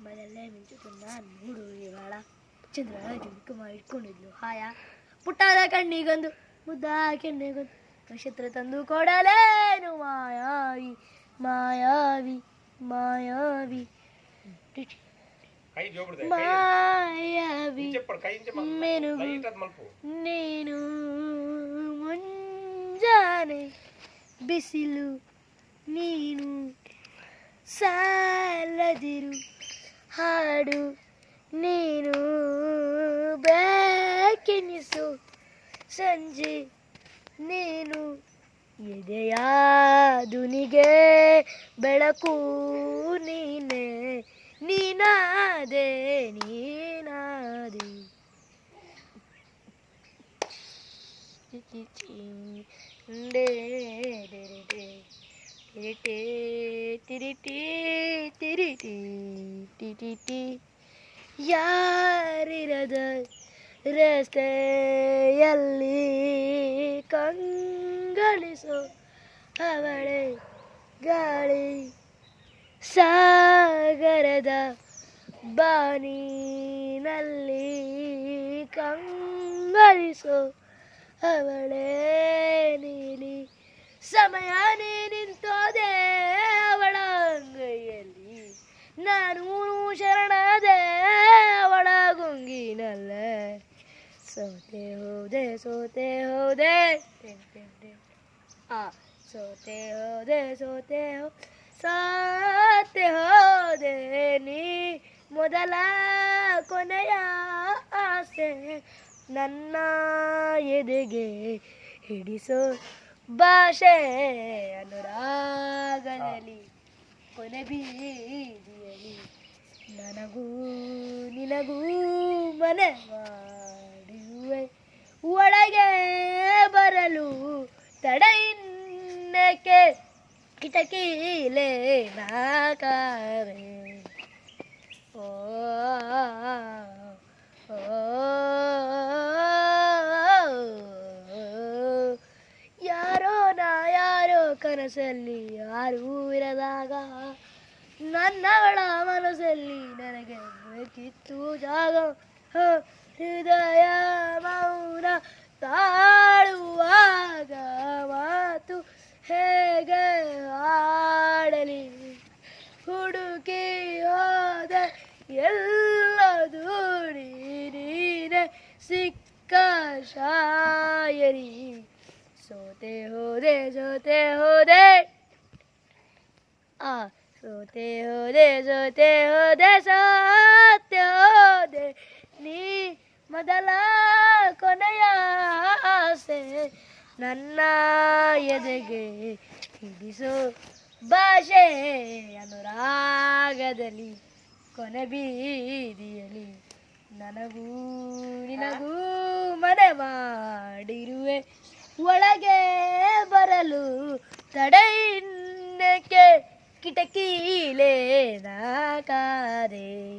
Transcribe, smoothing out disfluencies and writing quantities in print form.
ಆಕಾಶದಲ್ಲೇ ಮಿಂಚುತ್ತಿದ್ದ ನೋಡು ಇವಾಳ ಚಂದ್ರ ಜುಂಕುಮ ಇಟ್ಕೊಂಡಿದ್ಲು ಹಾಯ ಪುಟ್ಟಾದ ಕಣ್ಣಿಗೊಂದು ಮುದ್ದ ಕೆನ್ನೆಗೊಂದು ನಕ್ಷತ್ರ ತಂದು ಕೊಡಲೇನು ಮಾಯಾವಿ ಮಾಯಾವಿ ಮಾಯಾವಿ ಮಾಯಾವಿ ಮೆನುಗು ನೀನು ಮುಂಜಾನೆ ಬಿಸಿಲು ನೀನು ಸಾಲದಿರು ಹಾಡು ನೀನು ಬೇಕೆನಿಸು ಸಂಜೆ ನೀನು ಎದೆಯ ದುನಿಗೆ ಬೆಳಕು ನೀನೆ ನೀನಾದೆ ನೀನಾದೆ ಯಾರಿರದ ರಸ್ತೆಯಲ್ಲಿ ಕಂಗಳಿಸೋ ಅವಳೆ ಗಾಳಿ ಸಾಗರದ ಬಾನಿನಲ್ಲಿ ಕಂಗಳಿಸೋ ಅವಳೇ ನೀಲಿ ಸಮಯ ನೀ ನಿಂತೋದೆ ಅವಳ ಅಂಗೈಯಲ್ಲಿ ನಾನು ಶರಣದೆ ಅವಳ ಗುಂಗಿನಲ್ಲೇ ಸೋತೆ ಹೋದೆ ಸೋತೆ ಹೋದೆ ಸೋತೆ ಹೋದೆ ಸೋತೆ ಸಾತೆ ಹೋದೆ ನೀ ಮೊದಲ ಕೊನೆಯ ಆಸೆ ನನ್ನ ಎದೆಗೆ ಹಿಡಿಸೋ ಭಾಷೆ ಅನುರಾಗದಲ್ಲಿ ಕೊನೆ ಬೀದಿಯಲ್ಲಿ ನನಗೂ ನಿನಗೂ ಮನೆ ಮಾಡಿರುವೆ ಒಳಗೆ ಬರಲು ತಡ ಇನ್ನಕ್ಕೆ ಕಿಟಕಿಲೇ ನಾಕಾರೆ ಓ ಯಾರೋ ನಾ ಯಾರೋ ಕನಸಲ್ಲಿ ಯಾರೂ ಇರದಾಗ ನನ್ನವಳ ಮನಸ್ಸಲ್ಲಿ ನನಗೆ ಬೇಕಿತ್ತು ಜಾಗ ಹೃದಯ ಮೌನ ತಾಳುವಾಗ ಮಾತು ಹೇಗೆ ಆಡಲಿ ಹುಡುಕಿ ಹೋದ ಎಲ್ಲ ದೂಡಿ ನೀನೆ ಸಿಕ್ಕ ಶಾಯರಿ ಸೋತೆ ಹೋದೆ ಸೋತೆ ಹೋದೆ ಸೋತೆ ಹೋದೆ ಸೋತೆ ಹೋದೆ ಸೋತೆ ಹೋದೆ ನೀ ಮೊದಲ ಕೊನೆಯ ಆಸೆ ನನ್ನ ಎದೆಗೆ ಹಿಡಿಸೋ ಭಾಷೆ ಅನುರಾಗದಲ್ಲಿ ಕೊನೆ ಬೀದಿಯಲ್ಲಿ ನನಗೂ ನಿನಗೂ ಮನೆ ಮಾಡಿರುವೆ ಒಳಗೆ ಬರಲು ತಡೆ ಇನ್ನಕ್ಕೆ ಕಿಟಕಿಲೇ ನಾಕಾದೆ